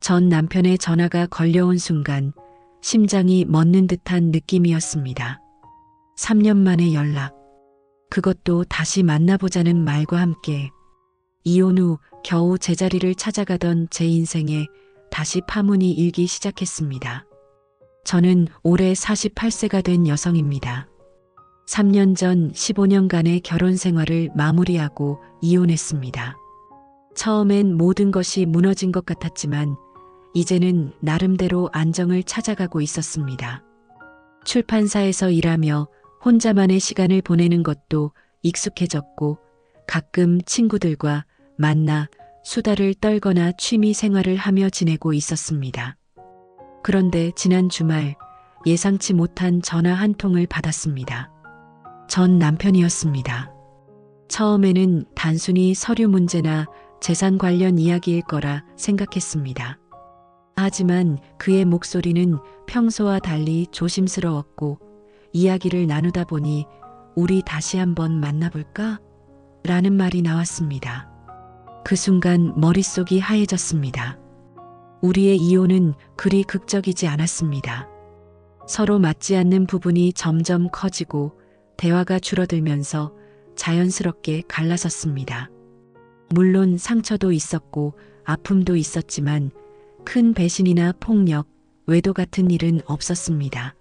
전 남편의 전화가 걸려온 순간 심장이 멎는 듯한 느낌이었습니다. 3년 만에 연락. 그것도 다시 만나보자는 말과 함께 이혼 후 겨우 제자리를 찾아가던 제 인생에 다시 파문이 일기 시작했습니다. 저는 올해 48세가 된 여성입니다. 3년 전 15년간의 결혼 생활을 마무리하고 이혼했습니다. 처음엔 모든 것이 무너진 것 같았지만 이제는 나름대로 안정을 찾아가고 있었습니다. 출판사에서 일하며 혼자만의 시간을 보내는 것도 익숙해졌고 가끔 친구들과 만나 수다를 떨거나 취미 생활을 하며 지내고 있었습니다. 그런데 지난 주말 예상치 못한 전화 한 통을 받았습니다. 전 남편이었습니다. 처음에는 단순히 서류 문제나 재산 관련 이야기일 거라 생각했습니다. 하지만 그의 목소리는 평소와 달리 조심스러웠고 이야기를 나누다 보니 우리 다시 한번 만나볼까? 라는 말이 나왔습니다. 그 순간 머릿속이 하얘졌습니다. 우리의 이혼은 그리 극적이지 않았습니다. 서로 맞지 않는 부분이 점점 커지고 대화가 줄어들면서 자연스럽게 갈라섰습니다. 물론 상처도 있었고 아픔도 있었지만 큰 배신이나 폭력, 외도 같은 일은 없었습니다.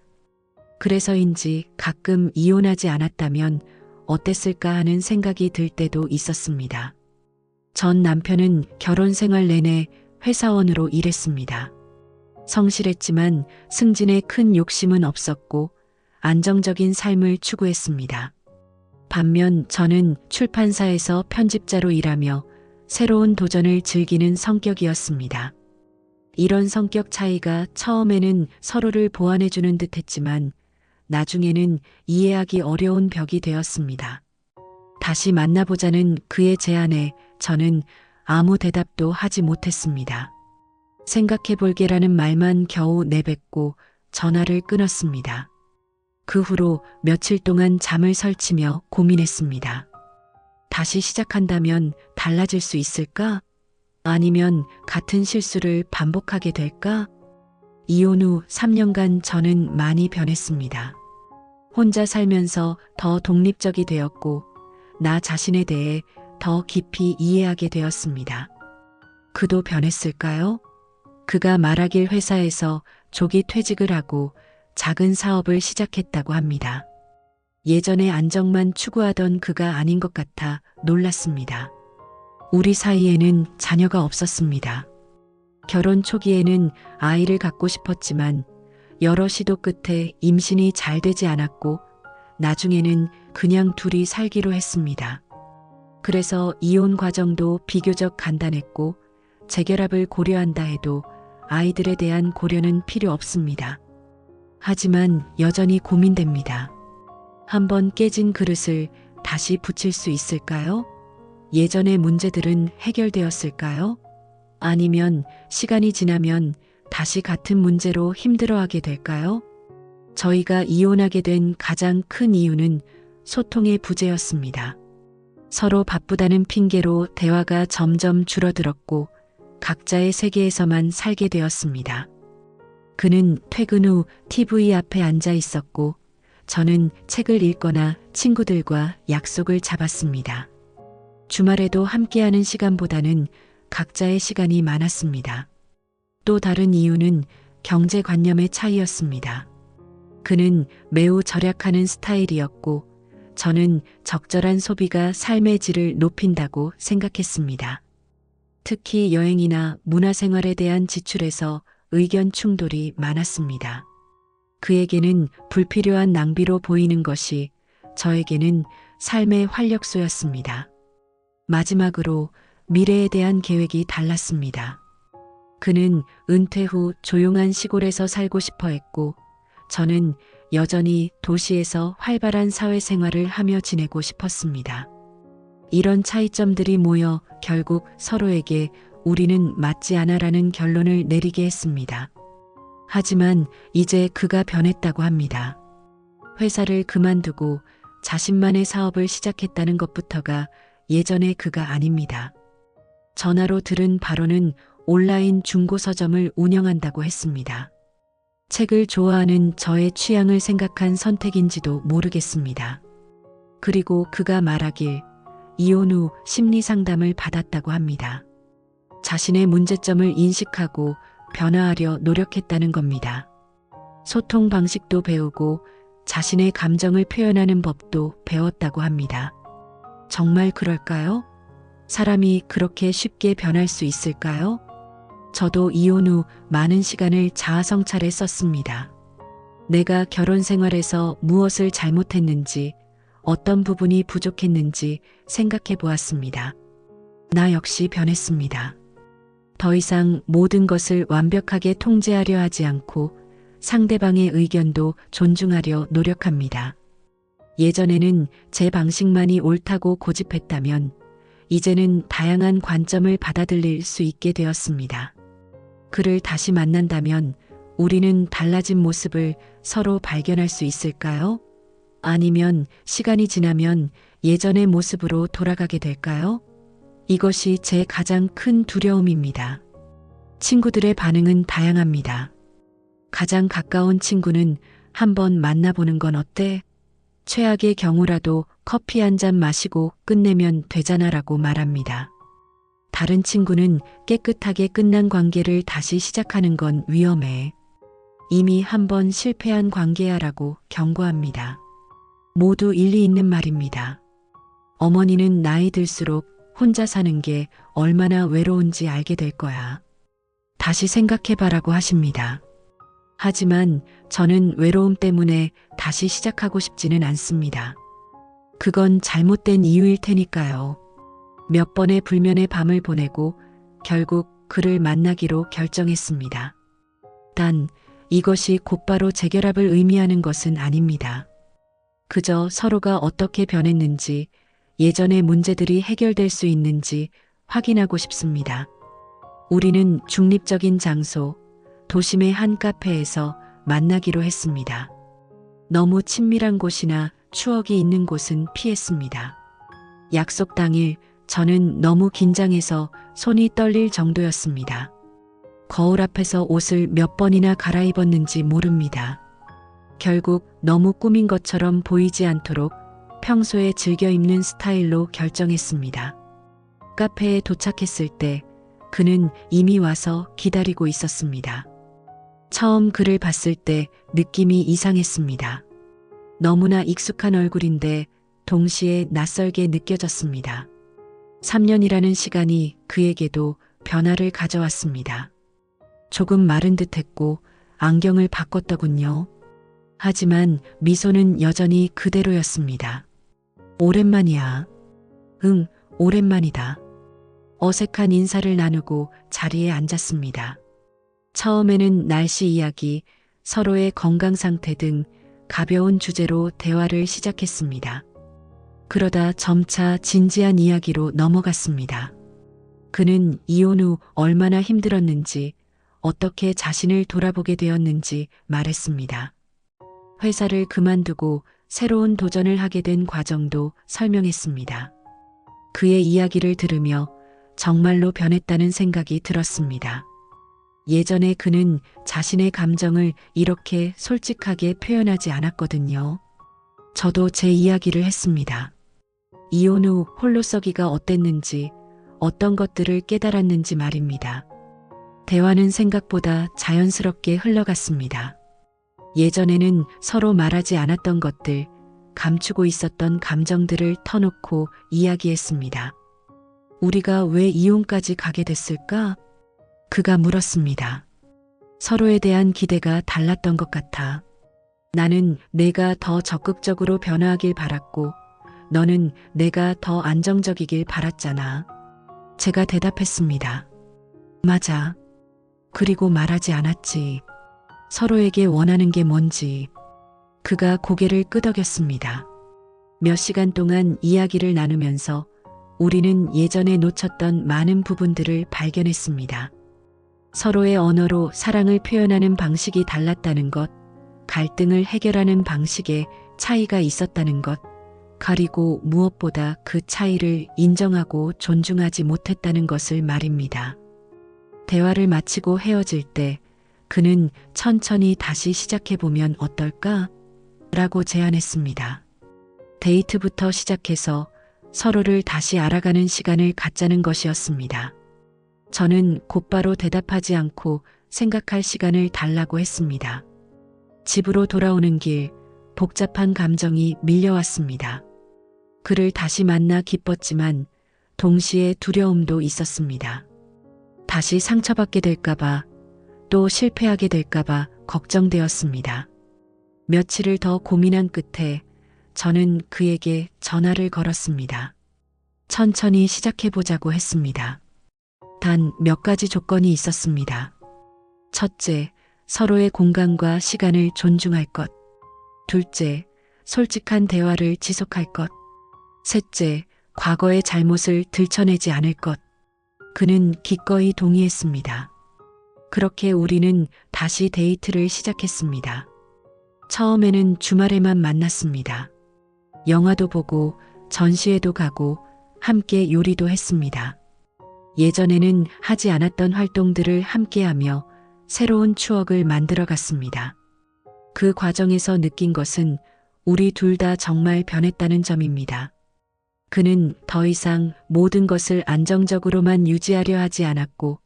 그래서인지 가끔 이혼하지 않았다면 어땠을까 하는 생각이 들 때도 있었습니다. 전 남편은 결혼 생활 내내 회사원으로 일했습니다. 성실했지만 승진에 큰 욕심은 없었고 안정적인 삶을 추구했습니다. 반면 저는 출판사에서 편집자로 일하며 새로운 도전을 즐기는 성격이었습니다. 이런 성격 차이가 처음에는 서로를 보완해주는 듯 했지만 나중에는 이해하기 어려운 벽이 되었습니다. 다시 만나보자는 그의 제안에 저는 아무 대답도 하지 못했습니다. 생각해볼게라는 말만 겨우 내뱉고 전화를 끊었습니다. 그 후로 며칠 동안 잠을 설치며 고민했습니다. 다시 시작한다면 달라질 수 있을까? 아니면 같은 실수를 반복하게 될까? 이혼 후 3년간 저는 많이 변했습니다. 혼자 살면서 더 독립적이 되었고 나 자신에 대해 더 깊이 이해하게 되었습니다. 그도 변했을까요? 그가 말하길 회사에서 조기 퇴직을 하고 작은 사업을 시작했다고 합니다. 예전에 안정만 추구하던 그가 아닌 것 같아 놀랐습니다. 우리 사이에는 자녀가 없었습니다. 결혼 초기에는 아이를 갖고 싶었지만 여러 시도 끝에 임신이 잘 되지 않았고 나중에는 그냥 둘이 살기로 했습니다. 그래서 이혼 과정도 비교적 간단했고 재결합을 고려한다 해도 아이들에 대한 고려는 필요 없습니다. 하지만 여전히 고민됩니다. 한번 깨진 그릇을 다시 붙일 수 있을까요? 예전의 문제들은 해결되었을까요? 아니면 시간이 지나면 다시 같은 문제로 힘들어하게 될까요? 저희가 이혼하게 된 가장 큰 이유는 소통의 부재였습니다. 서로 바쁘다는 핑계로 대화가 점점 줄어들었고 각자의 세계에서만 살게 되었습니다. 그는 퇴근 후 TV 앞에 앉아 있었고 저는 책을 읽거나 친구들과 약속을 잡았습니다. 주말에도 함께하는 시간보다는 각자의 시간이 많았습니다. 또 다른 이유는 경제관념의 차이였습니다. 그는 매우 절약하는 스타일이었고 저는 적절한 소비가 삶의 질을 높인다고 생각했습니다. 특히 여행이나 문화생활에 대한 지출에서 의견 충돌이 많았습니다. 그에게는 불필요한 낭비로 보이는 것이 저에게는 삶의 활력소였습니다. 마지막으로 미래에 대한 계획이 달랐습니다. 그는 은퇴 후 조용한 시골에서 살고 싶어 했고 저는 여전히 도시에서 활발한 사회생활을 하며 지내고 싶었습니다. 이런 차이점들이 모여 결국 서로에게 우리는 맞지 않아라는 결론을 내리게 했습니다. 하지만 이제 그가 변했다고 합니다. 회사를 그만두고 자신만의 사업을 시작했다는 것부터가 예전의 그가 아닙니다. 전화로 들은 발언은 온라인 중고 서점을 운영한다고 했습니다. 책을 좋아하는 저의 취향을 생각한 선택인지도 모르겠습니다. 그리고 그가 말하길 이혼 후 심리 상담을 받았다고 합니다. 자신의 문제점을 인식하고 변화하려 노력했다는 겁니다. 소통 방식도 배우고 자신의 감정을 표현하는 법도 배웠다고 합니다. 정말 그럴까요? 사람이 그렇게 쉽게 변할 수 있을까요? 저도 이혼 후 많은 시간을 자아성찰에 썼습니다. 내가 결혼 생활에서 무엇을 잘못했는지, 어떤 부분이 부족했는지 생각해 보았습니다. 나 역시 변했습니다. 더 이상 모든 것을 완벽하게 통제하려 하지 않고 상대방의 의견도 존중하려 노력합니다. 예전에는 제 방식만이 옳다고 고집했다면 이제는 다양한 관점을 받아들일 수 있게 되었습니다. 그를 다시 만난다면 우리는 달라진 모습을 서로 발견할 수 있을까요? 아니면 시간이 지나면 예전의 모습으로 돌아가게 될까요? 이것이 제 가장 큰 두려움입니다. 친구들의 반응은 다양합니다. 가장 가까운 친구는 한번 만나보는 건 어때? 최악의 경우라도 커피 한 잔 마시고 끝내면 되잖아라고 말합니다. 다른 친구는 깨끗하게 끝난 관계를 다시 시작하는 건 위험해. 이미 한번 실패한 관계야라고 경고합니다. 모두 일리 있는 말입니다. 어머니는 나이 들수록 혼자 사는 게 얼마나 외로운지 알게 될 거야. 다시 생각해봐라고 하십니다. 하지만 저는 외로움 때문에 다시 시작하고 싶지는 않습니다. 그건 잘못된 이유일 테니까요. 몇 번의 불면의 밤을 보내고 결국 그를 만나기로 결정했습니다. 단, 이것이 곧바로 재결합을 의미하는 것은 아닙니다. 그저 서로가 어떻게 변했는지, 예전의 문제들이 해결될 수 있는지 확인하고 싶습니다. 우리는 중립적인 장소, 도심의 한 카페에서 만나기로 했습니다. 너무 친밀한 곳이나 추억이 있는 곳은 피했습니다. 약속 당일 저는 너무 긴장해서 손이 떨릴 정도였습니다. 거울 앞에서 옷을 몇 번이나 갈아입었는지 모릅니다. 결국 너무 꾸민 것처럼 보이지 않도록 평소에 즐겨 입는 스타일로 결정했습니다. 카페에 도착했을 때 그는 이미 와서 기다리고 있었습니다. 처음 그를 봤을 때 느낌이 이상했습니다. 너무나 익숙한 얼굴인데 동시에 낯설게 느껴졌습니다. 3년이라는 시간이 그에게도 변화를 가져왔습니다. 조금 마른 듯했고 안경을 바꿨더군요. 하지만 미소는 여전히 그대로였습니다. 오랜만이야. 응, 오랜만이다. 어색한 인사를 나누고 자리에 앉았습니다. 처음에는 날씨 이야기, 서로의 건강 상태 등 가벼운 주제로 대화를 시작했습니다. 그러다 점차 진지한 이야기로 넘어갔습니다. 그는 이혼 후 얼마나 힘들었는지, 어떻게 자신을 돌아보게 되었는지 말했습니다. 회사를 그만두고 새로운 도전을 하게 된 과정도 설명했습니다. 그의 이야기를 들으며 정말로 변했다는 생각이 들었습니다. 예전에 그는 자신의 감정을 이렇게 솔직하게 표현하지 않았거든요. 저도 제 이야기를 했습니다. 이혼 후 홀로서기가 어땠는지, 어떤 것들을 깨달았는지 말입니다. 대화는 생각보다 자연스럽게 흘러갔습니다. 예전에는 서로 말하지 않았던 것들, 감추고 있었던 감정들을 터놓고 이야기했습니다. 우리가 왜 이혼까지 가게 됐을까? 그가 물었습니다. 서로에 대한 기대가 달랐던 것 같아. 나는 내가 더 적극적으로 변화하길 바랐고, 너는 내가 더 안정적이길 바랐잖아. 제가 대답했습니다. 맞아. 그리고 말하지 않았지. 서로에게 원하는 게 뭔지. 그가 고개를 끄덕였습니다. 몇 시간 동안 이야기를 나누면서 우리는 예전에 놓쳤던 많은 부분들을 발견했습니다. 서로의 언어로 사랑을 표현하는 방식이 달랐다는 것, 갈등을 해결하는 방식에 차이가 있었다는 것, 그리고 무엇보다 그 차이를 인정하고 존중하지 못했다는 것을 말입니다. 대화를 마치고 헤어질 때 그는 천천히 다시 시작해보면 어떨까? 라고 제안했습니다. 데이트부터 시작해서 서로를 다시 알아가는 시간을 갖자는 것이었습니다. 저는 곧바로 대답하지 않고 생각할 시간을 달라고 했습니다. 집으로 돌아오는 길, 복잡한 감정이 밀려왔습니다. 그를 다시 만나 기뻤지만 동시에 두려움도 있었습니다. 다시 상처받게 될까봐, 또 실패하게 될까봐 걱정되었습니다. 며칠을 더 고민한 끝에 저는 그에게 전화를 걸었습니다. 천천히 시작해보자고 했습니다. 단 몇 가지 조건이 있었습니다. 첫째, 서로의 공간과 시간을 존중할 것. 둘째, 솔직한 대화를 지속할 것. 셋째, 과거의 잘못을 들춰내지 않을 것. 그는 기꺼이 동의했습니다. 그렇게 우리는 다시 데이트를 시작했습니다. 처음에는 주말에만 만났습니다. 영화도 보고 전시회도 가고 함께 요리도 했습니다. 예전에는 하지 않았던 활동들을 함께하며 새로운 추억을 만들어 갔습니다. 그 과정에서 느낀 것은 우리 둘 다 정말 변했다는 점입니다. 그는 더 이상 모든 것을 안정적으로만 유지하려 하지 않았고,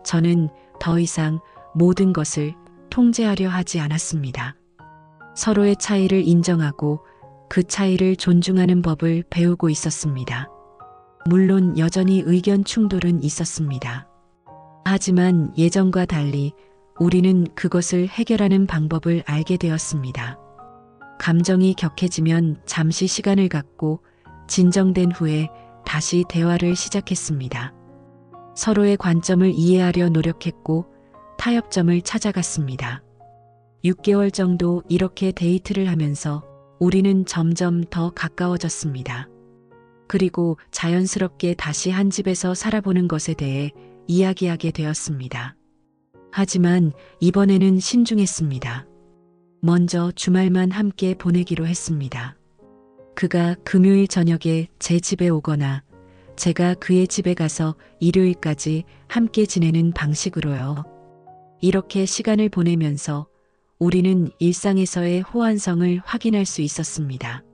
저는 더 이상 모든 것을 통제하려 하지 않았습니다. 서로의 차이를 인정하고 그 차이를 존중하는 법을 배우고 있었습니다. 물론 여전히 의견 충돌은 있었습니다. 하지만 예전과 달리 우리는 그것을 해결하는 방법을 알게 되었습니다. 감정이 격해지면 잠시 시간을 갖고 진정된 후에 다시 대화를 시작했습니다. 서로의 관점을 이해하려 노력했고 타협점을 찾아갔습니다. 6개월 정도 이렇게 데이트를 하면서 우리는 점점 더 가까워졌습니다. 그리고 자연스럽게 다시 한 집에서 살아보는 것에 대해 이야기하게 되었습니다. 하지만 이번에는 신중했습니다. 먼저 주말만 함께 보내기로 했습니다. 그가 금요일 저녁에 제 집에 오거나 제가 그의 집에 가서 일요일까지 함께 지내는 방식으로요. 이렇게 시간을 보내면서 우리는 일상에서의 호환성을 확인할 수 있었습니다.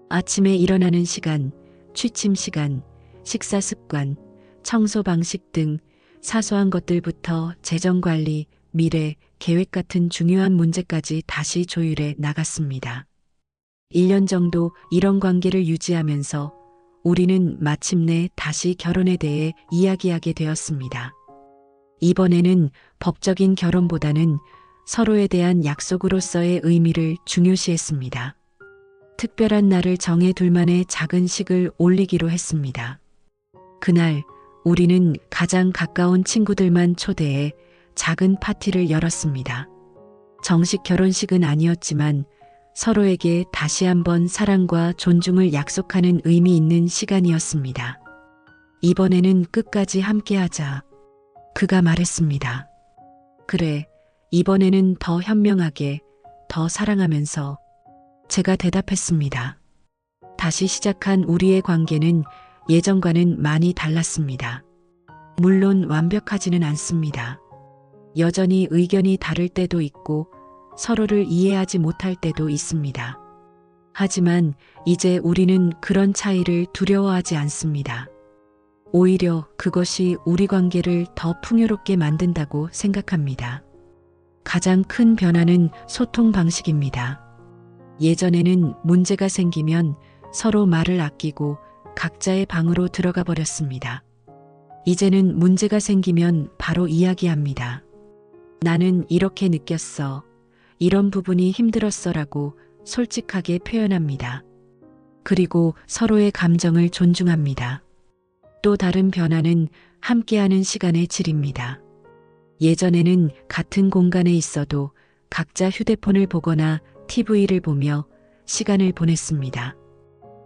아침에 일어나는 시간, 취침 시간, 식사 습관, 청소 방식 등 사소한 것들부터 재정 관리, 미래, 계획 같은 중요한 문제까지 다시 조율해 나갔습니다. 1년 정도 이런 관계를 유지하면서 우리는 마침내 다시 결혼에 대해 이야기하게 되었습니다. 이번에는 법적인 결혼보다는 서로에 대한 약속으로서의 의미를 중요시했습니다. 특별한 날을 정해 둘만의 작은 식을 올리기로 했습니다. 그날 우리는 가장 가까운 친구들만 초대해 작은 파티를 열었습니다. 정식 결혼식은 아니었지만 서로에게 다시 한번 사랑과 존중을 약속하는 의미 있는 시간이었습니다. 이번에는 끝까지 함께하자. 그가 말했습니다. 그래, 이번에는 더 현명하게, 더 사랑하면서. 제가 대답했습니다. 다시 시작한 우리의 관계는 예전과는 많이 달랐습니다. 물론 완벽하지는 않습니다. 여전히 의견이 다를 때도 있고 서로를 이해하지 못할 때도 있습니다. 하지만 이제 우리는 그런 차이를 두려워하지 않습니다. 오히려 그것이 우리 관계를 더 풍요롭게 만든다고 생각합니다. 가장 큰 변화는 소통 방식입니다. 예전에는 문제가 생기면 서로 말을 아끼고 각자의 방으로 들어가 버렸습니다. 이제는 문제가 생기면 바로 이야기합니다. 나는 이렇게 느꼈어. 이런 부분이 힘들었어라고 솔직하게 표현합니다. 그리고 서로의 감정을 존중합니다. 또 다른 변화는 함께하는 시간의 질입니다. 예전에는 같은 공간에 있어도 각자 휴대폰을 보거나 TV를 보며 시간을 보냈습니다.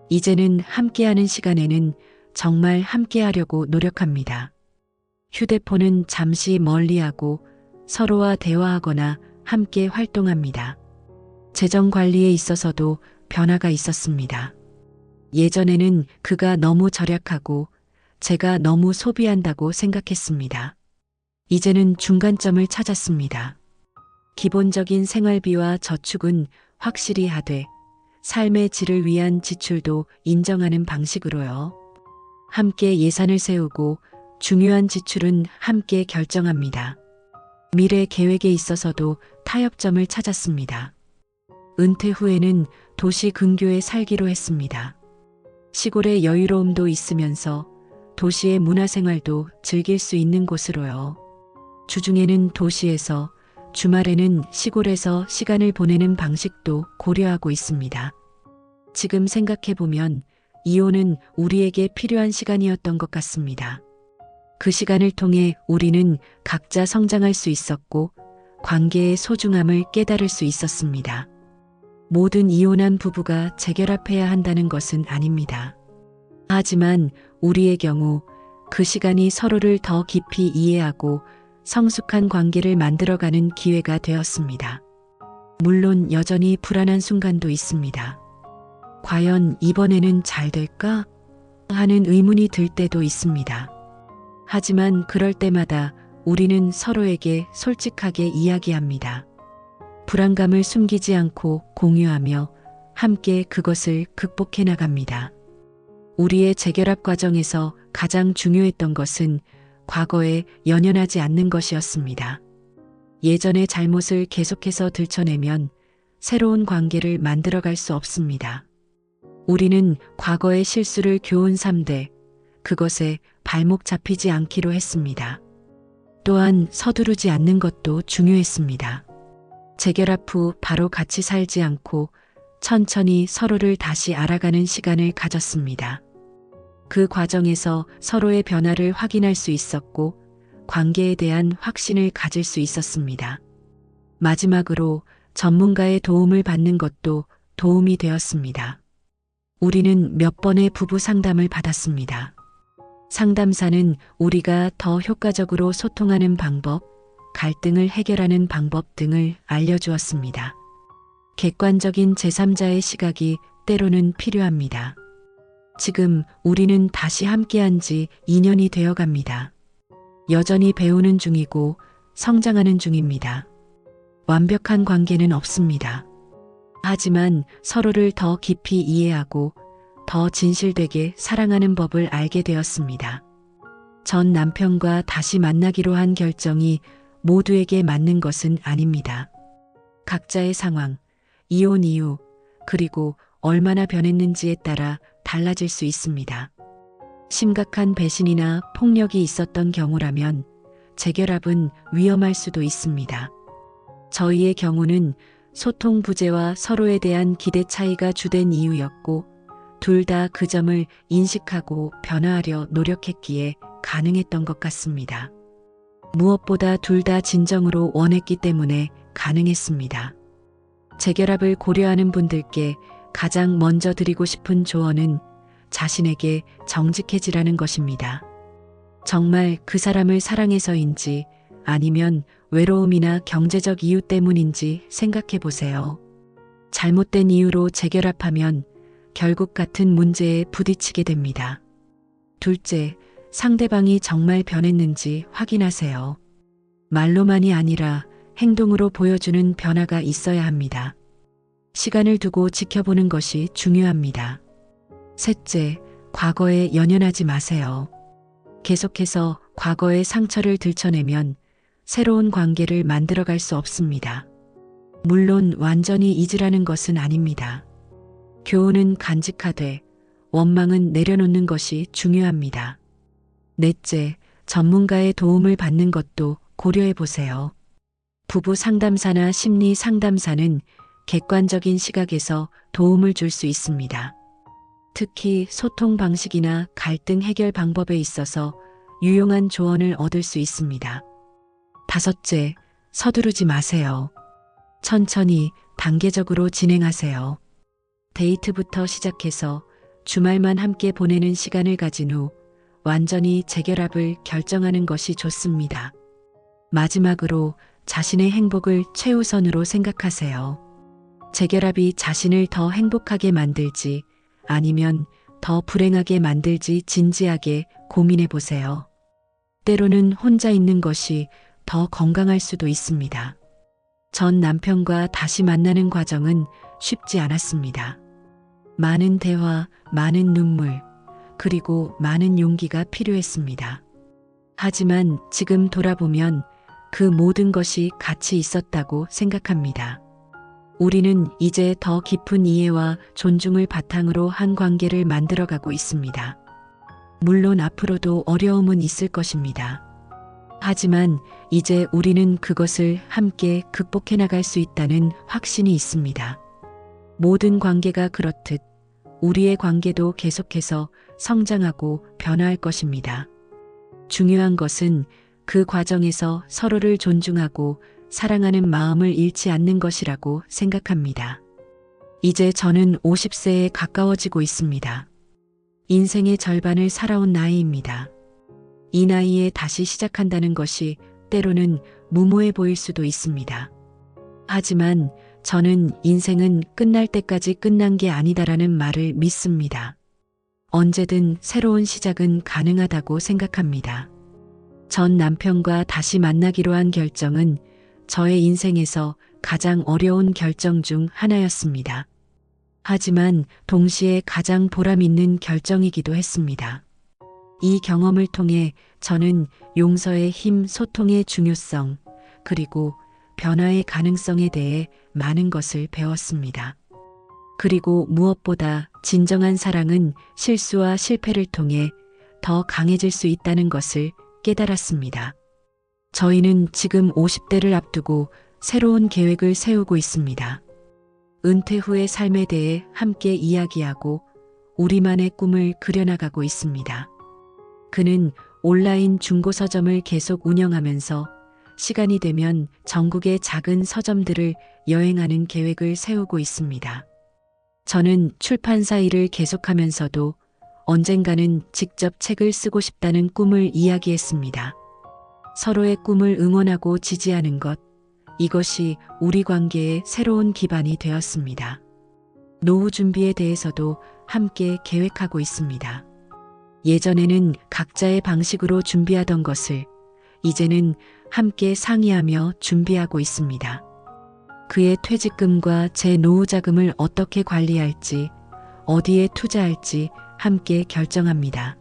이제는 함께하는 시간에는 정말 함께하려고 노력합니다. 휴대폰은 잠시 멀리하고 서로와 대화하거나 함께 활동합니다. 재정 관리에 있어서도 변화가 있었습니다. 예전에는 그가 너무 절약하고 제가 너무 소비한다고 생각했습니다. 이제는 중간점을 찾았습니다. 기본적인 생활비와 저축은 확실히 하되 삶의 질을 위한 지출도 인정하는 방식으로요. 함께 예산을 세우고 중요한 지출은 함께 결정합니다. 미래 계획에 있어서도 타협점을 찾았습니다. 은퇴 후에는 도시 근교에 살기로 했습니다. 시골의 여유로움도 있으면서 도시의 문화생활도 즐길 수 있는 곳으로요. 주중에는 도시에서, 주말에는 시골에서 시간을 보내는 방식도 고려하고 있습니다. 지금 생각해보면 이혼은 우리에게 필요한 시간이었던 것 같습니다. 그 시간을 통해 우리는 각자 성장할 수 있었고 관계의 소중함을 깨달을 수 있었습니다. 모든 이혼한 부부가 재결합해야 한다는 것은 아닙니다. 하지만 우리의 경우 그 시간이 서로를 더 깊이 이해하고 성숙한 관계를 만들어가는 기회가 되었습니다. 물론 여전히 불안한 순간도 있습니다. 과연 이번에는 잘 될까? 하는 의문이 들 때도 있습니다. 하지만 그럴 때마다 우리는 서로에게 솔직하게 이야기합니다. 불안감을 숨기지 않고 공유하며 함께 그것을 극복해 나갑니다. 우리의 재결합 과정에서 가장 중요했던 것은 과거에 연연하지 않는 것이었습니다. 예전의 잘못을 계속해서 들춰내면 새로운 관계를 만들어갈 수 없습니다. 우리는 과거의 실수를 교훈 삼되 그것에 발목 잡히지 않기로 했습니다. 또한 서두르지 않는 것도 중요했습니다. 재결합 후 바로 같이 살지 않고 천천히 서로를 다시 알아가는 시간을 가졌습니다. 그 과정에서 서로의 변화를 확인할 수 있었고 관계에 대한 확신을 가질 수 있었습니다. 마지막으로 전문가의 도움을 받는 것도 도움이 되었습니다. 우리는 몇 번의 부부 상담을 받았습니다. 상담사는 우리가 더 효과적으로 소통하는 방법, 갈등을 해결하는 방법 등을 알려주었습니다. 객관적인 제3자의 시각이 때로는 필요합니다. 지금 우리는 다시 함께한 지 2년이 되어 갑니다. 여전히 배우는 중이고 성장하는 중입니다. 완벽한 관계는 없습니다. 하지만 서로를 더 깊이 이해하고 더 진실되게 사랑하는 법을 알게 되었습니다. 전 남편과 다시 만나기로 한 결정이 모두에게 맞는 것은 아닙니다. 각자의 상황, 이혼 이유, 그리고 얼마나 변했는지에 따라 달라질 수 있습니다. 심각한 배신이나 폭력이 있었던 경우라면 재결합은 위험할 수도 있습니다. 저희의 경우는 소통 부재와 서로에 대한 기대 차이가 주된 이유였고 둘 다 그 점을 인식하고 변화하려 노력했기에 가능했던 것 같습니다. 무엇보다 둘 다 진정으로 원했기 때문에 가능했습니다. 재결합을 고려하는 분들께 가장 먼저 드리고 싶은 조언은 자신에게 정직해지라는 것입니다. 정말 그 사람을 사랑해서인지 아니면 외로움이나 경제적 이유 때문인지 생각해 보세요. 잘못된 이유로 재결합하면 결국 같은 문제에 부딪히게 됩니다. 둘째, 상대방이 정말 변했는지 확인하세요. 말로만이 아니라 행동으로 보여주는 변화가 있어야 합니다. 시간을 두고 지켜보는 것이 중요합니다. 셋째, 과거에 연연하지 마세요. 계속해서 과거의 상처를 들춰내면 새로운 관계를 만들어갈 수 없습니다. 물론 완전히 잊으라는 것은 아닙니다. 교훈은 간직하되 원망은 내려놓는 것이 중요합니다. 넷째, 전문가의 도움을 받는 것도 고려해 보세요. 부부 상담사나 심리 상담사는 객관적인 시각에서 도움을 줄 수 있습니다. 특히 소통 방식이나 갈등 해결 방법에 있어서 유용한 조언을 얻을 수 있습니다. 다섯째, 서두르지 마세요. 천천히 단계적으로 진행하세요. 데이트부터 시작해서 주말만 함께 보내는 시간을 가진 후 완전히 재결합을 결정하는 것이 좋습니다. 마지막으로 자신의 행복을 최우선으로 생각하세요. 재결합이 자신을 더 행복하게 만들지 아니면 더 불행하게 만들지 진지하게 고민해 보세요. 때로는 혼자 있는 것이 더 건강할 수도 있습니다. 전 남편과 다시 만나는 과정은 쉽지 않았습니다. 많은 대화, 많은 눈물, 그리고 많은 용기가 필요했습니다. 하지만 지금 돌아보면 그 모든 것이 가치 있었다고 생각합니다. 우리는 이제 더 깊은 이해와 존중을 바탕으로 한 관계를 만들어가고 있습니다. 물론 앞으로도 어려움은 있을 것입니다. 하지만 이제 우리는 그것을 함께 극복해 나갈 수 있다는 확신이 있습니다. 모든 관계가 그렇듯 우리의 관계도 계속해서 성장하고 변화할 것입니다. 중요한 것은 그 과정에서 서로를 존중하고 사랑하는 마음을 잃지 않는 것이라고 생각합니다. 이제 저는 50세에 가까워지고 있습니다. 인생의 절반을 살아온 나이입니다. 이 나이에 다시 시작한다는 것이 때로는 무모해 보일 수도 있습니다. 하지만 저는 인생은 끝날 때까지 끝난 게 아니다라는 말을 믿습니다. 언제든 새로운 시작은 가능하다고 생각합니다. 전 남편과 다시 만나기로 한 결정은 저의 인생에서 가장 어려운 결정 중 하나였습니다. 하지만 동시에 가장 보람 있는 결정이기도 했습니다. 이 경험을 통해 저는 용서의 힘, 소통의 중요성, 그리고 변화의 가능성에 대해 많은 것을 배웠습니다. 그리고 무엇보다 진정한 사랑은 실수와 실패를 통해 더 강해질 수 있다는 것을 깨달았습니다. 저희는 지금 50대를 앞두고 새로운 계획을 세우고 있습니다. 은퇴 후의 삶에 대해 함께 이야기하고 우리만의 꿈을 그려나가고 있습니다. 그는 온라인 중고 서점을 계속 운영하면서 시간이 되면 전국의 작은 서점들을 여행하는 계획을 세우고 있습니다. 저는 출판사 일을 계속하면서도 언젠가는 직접 책을 쓰고 싶다는 꿈을 이야기했습니다. 서로의 꿈을 응원하고 지지하는 것, 이것이 우리 관계의 새로운 기반이 되었습니다. 노후 준비에 대해서도 함께 계획하고 있습니다. 예전에는 각자의 방식으로 준비하던 것을 이제는 함께 상의하며 준비하고 있습니다. 그의 퇴직금과 제 노후 자금을 어떻게 관리할지, 어디에 투자할지 함께 결정합니다.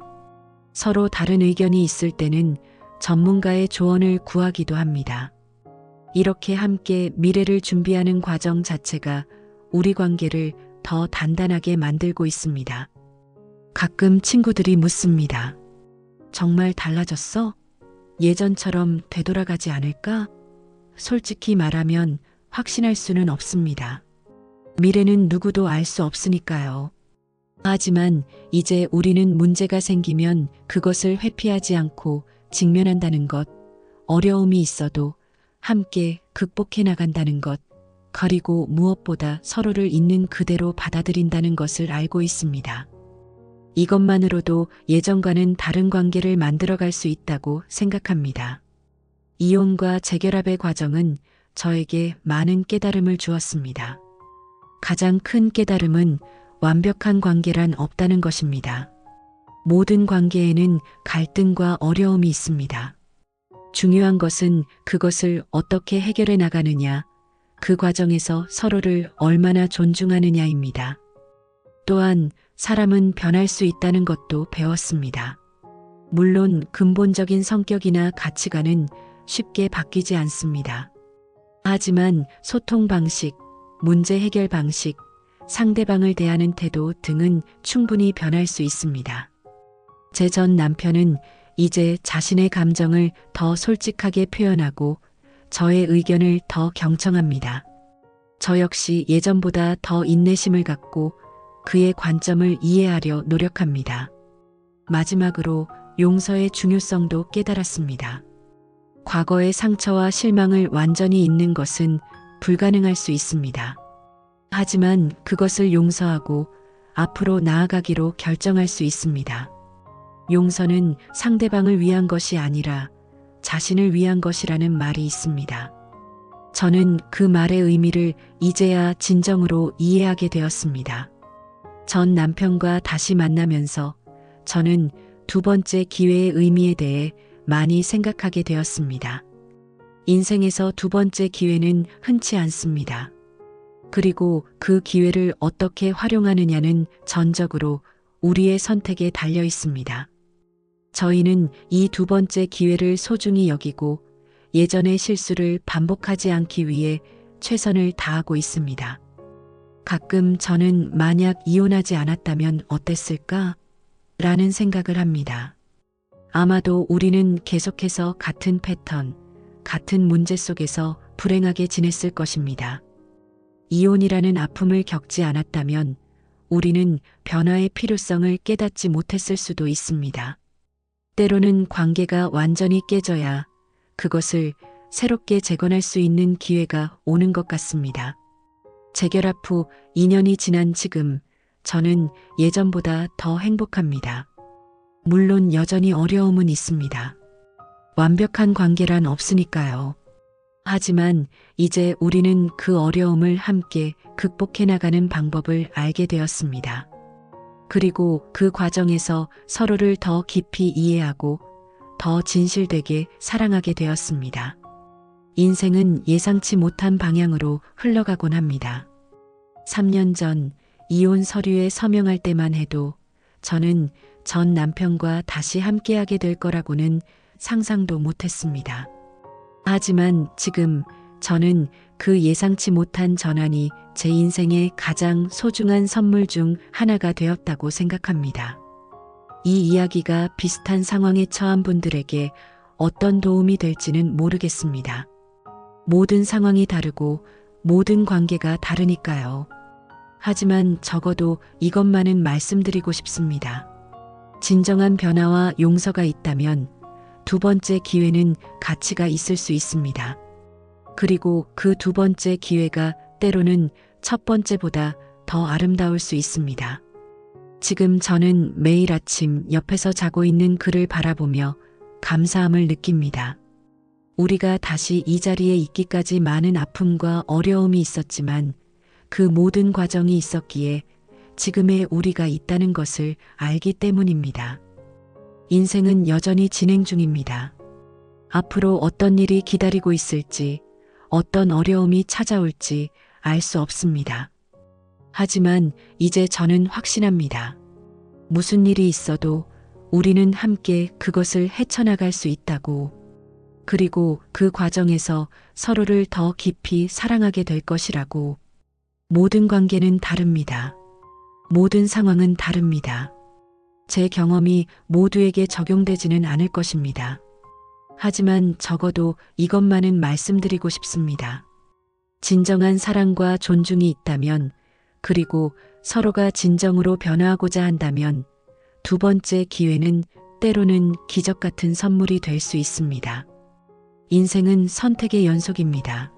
서로 다른 의견이 있을 때는 전문가의 조언을 구하기도 합니다. 이렇게 함께 미래를 준비하는 과정 자체가 우리 관계를 더 단단하게 만들고 있습니다. 가끔 친구들이 묻습니다. 정말 달라졌어? 예전처럼 되돌아가지 않을까? 솔직히 말하면 확신할 수는 없습니다. 미래는 누구도 알 수 없으니까요. 하지만 이제 우리는 문제가 생기면 그것을 회피하지 않고 직면한다는 것, 어려움이 있어도 함께 극복해 나간다는 것, 그리고 무엇보다 서로를 있는 그대로 받아들인다는 것을 알고 있습니다. 이것만으로도 예전과는 다른 관계를 만들어갈 수 있다고 생각합니다. 이혼과 재결합의 과정은 저에게 많은 깨달음을 주었습니다. 가장 큰 깨달음은 완벽한 관계란 없다는 것입니다. 모든 관계에는 갈등과 어려움이 있습니다. 중요한 것은 그것을 어떻게 해결해 나가느냐, 그 과정에서 서로를 얼마나 존중하느냐입니다. 또한 사람은 변할 수 있다는 것도 배웠습니다. 물론 근본적인 성격이나 가치관은 쉽게 바뀌지 않습니다. 하지만 소통 방식, 문제 해결 방식, 상대방을 대하는 태도 등은 충분히 변할 수 있습니다. 제 전 남편은 이제 자신의 감정을 더 솔직하게 표현하고 저의 의견을 더 경청합니다. 저 역시 예전보다 더 인내심을 갖고 그의 관점을 이해하려 노력합니다. 마지막으로 용서의 중요성도 깨달았습니다. 과거의 상처와 실망을 완전히 잊는 것은 불가능할 수 있습니다. 하지만 그것을 용서하고 앞으로 나아가기로 결정할 수 있습니다. 용서는 상대방을 위한 것이 아니라 자신을 위한 것이라는 말이 있습니다. 저는 그 말의 의미를 이제야 진정으로 이해하게 되었습니다. 전 남편과 다시 만나면서 저는 두 번째 기회의 의미에 대해 많이 생각하게 되었습니다. 인생에서 두 번째 기회는 흔치 않습니다. 그리고 그 기회를 어떻게 활용하느냐는 전적으로 우리의 선택에 달려 있습니다. 저희는 이 두 번째 기회를 소중히 여기고 예전의 실수를 반복하지 않기 위해 최선을 다하고 있습니다. 가끔 저는 만약 이혼하지 않았다면 어땠을까? 라는 생각을 합니다. 아마도 우리는 계속해서 같은 패턴, 같은 문제 속에서 불행하게 지냈을 것입니다. 이혼이라는 아픔을 겪지 않았다면 우리는 변화의 필요성을 깨닫지 못했을 수도 있습니다. 때로는 관계가 완전히 깨져야 그것을 새롭게 재건할 수 있는 기회가 오는 것 같습니다. 재결합 후 2년이 지난 지금 저는 예전보다 더 행복합니다. 물론 여전히 어려움은 있습니다. 완벽한 관계란 없으니까요. 하지만 이제 우리는 그 어려움을 함께 극복해 나가는 방법을 알게 되었습니다. 그리고 그 과정에서 서로를 더 깊이 이해하고 더 진실되게 사랑하게 되었습니다. 인생은 예상치 못한 방향으로 흘러가곤 합니다. 3년 전 이혼 서류에 서명할 때만 해도 저는 전 남편과 다시 함께하게 될 거라고는 상상도 못했습니다. 하지만 지금 저는 그 예상치 못한 전환이 제 인생의 가장 소중한 선물 중 하나가 되었다고 생각합니다. 이 이야기가 비슷한 상황에 처한 분들에게 어떤 도움이 될지는 모르겠습니다. 모든 상황이 다르고 모든 관계가 다르니까요. 하지만 적어도 이것만은 말씀드리고 싶습니다. 진정한 변화와 용서가 있다면 두 번째 기회는 가치가 있을 수 있습니다. 그리고 그 두 번째 기회가 때로는 첫 번째보다 더 아름다울 수 있습니다. 지금 저는 매일 아침 옆에서 자고 있는 그를 바라보며 감사함을 느낍니다. 우리가 다시 이 자리에 있기까지 많은 아픔과 어려움이 있었지만 그 모든 과정이 있었기에 지금의 우리가 있다는 것을 알기 때문입니다. 인생은 여전히 진행 중입니다. 앞으로 어떤 일이 기다리고 있을지, 어떤 어려움이 찾아올지 알 수 없습니다. 하지만 이제 저는 확신합니다. 무슨 일이 있어도 우리는 함께 그것을 헤쳐나갈 수 있다고. 그리고 그 과정에서 서로를 더 깊이 사랑하게 될 것이라고. 모든 관계는 다릅니다. 모든 상황은 다릅니다. 제 경험이 모두에게 적용되지는 않을 것입니다. 하지만 적어도 이것만은 말씀드리고 싶습니다. 진정한 사랑과 존중이 있다면, 그리고 서로가 진정으로 변화하고자 한다면 두 번째 기회는 때로는 기적 같은 선물이 될 수 있습니다. 인생은 선택의 연속입니다.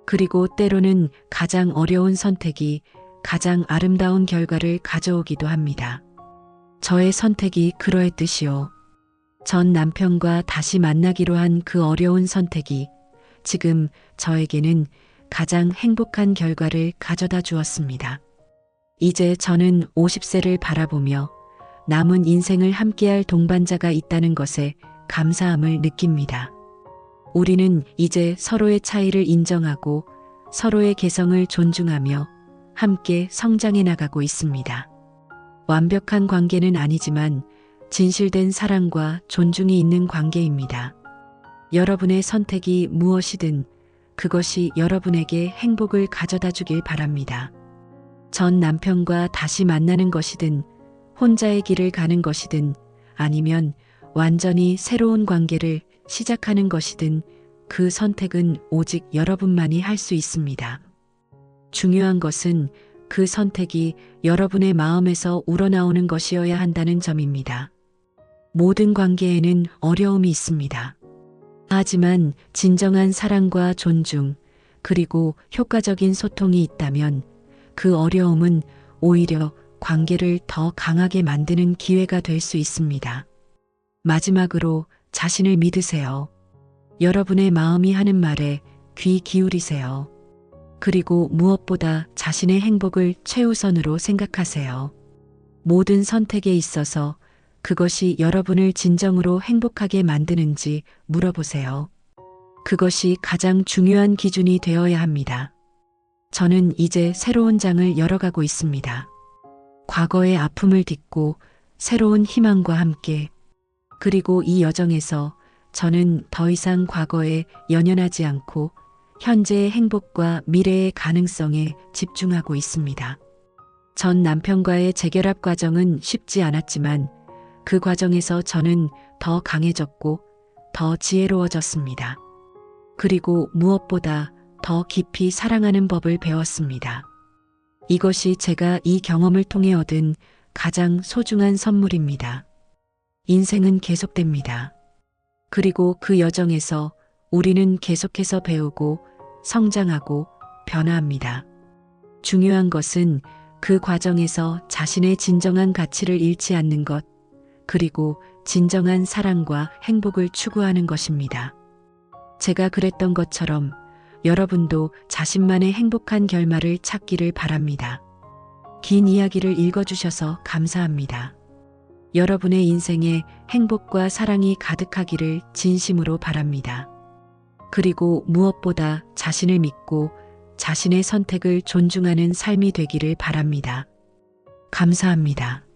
그리고 때로는 가장 어려운 선택이 가장 아름다운 결과를 가져오기도 합니다. 저의 선택이 그러했듯이요. 전 남편과 다시 만나기로 한 그 어려운 선택이 지금 저에게는 가장 행복한 결과를 가져다 주었습니다. 이제 저는 50세를 바라보며 남은 인생을 함께할 동반자가 있다는 것에 감사함을 느낍니다. 우리는 이제 서로의 차이를 인정하고 서로의 개성을 존중하며 함께 성장해 나가고 있습니다. 완벽한 관계는 아니지만 진실된 사랑과 존중이 있는 관계입니다. 여러분의 선택이 무엇이든 그것이 여러분에게 행복을 가져다 주길 바랍니다. 전 남편과 다시 만나는 것이든 혼자의 길을 가는 것이든 아니면 완전히 새로운 관계를 시작하는 것이든 그 선택은 오직 여러분만이 할 수 있습니다. 중요한 것은 그 선택이 여러분의 마음에서 우러나오는 것이어야 한다는 점입니다. 모든 관계에는 어려움이 있습니다. 하지만 진정한 사랑과 존중, 그리고 효과적인 소통이 있다면 그 어려움은 오히려 관계를 더 강하게 만드는 기회가 될 수 있습니다. 마지막으로 자신을 믿으세요. 여러분의 마음이 하는 말에 귀 기울이세요. 그리고 무엇보다 자신의 행복을 최우선으로 생각하세요. 모든 선택에 있어서 그것이 여러분을 진정으로 행복하게 만드는지 물어보세요. 그것이 가장 중요한 기준이 되어야 합니다. 저는 이제 새로운 장을 열어가고 있습니다. 과거의 아픔을 딛고 새로운 희망과 함께, 그리고 이 여정에서 저는 더 이상 과거에 연연하지 않고 현재의 행복과 미래의 가능성에 집중하고 있습니다. 전 남편과의 재결합 과정은 쉽지 않았지만 그 과정에서 저는 더 강해졌고 더 지혜로워졌습니다. 그리고 무엇보다 더 깊이 사랑하는 법을 배웠습니다. 이것이 제가 이 경험을 통해 얻은 가장 소중한 선물입니다. 인생은 계속됩니다. 그리고 그 여정에서 우리는 계속해서 배우고 성장하고 변화합니다. 중요한 것은 그 과정에서 자신의 진정한 가치를 잃지 않는 것, 그리고 진정한 사랑과 행복을 추구하는 것입니다. 제가 그랬던 것처럼 여러분도 자신만의 행복한 결말을 찾기를 바랍니다. 긴 이야기를 읽어주셔서 감사합니다. 여러분의 인생에 행복과 사랑이 가득하기를 진심으로 바랍니다. 그리고 무엇보다 자신을 믿고 자신의 선택을 존중하는 삶이 되기를 바랍니다. 감사합니다.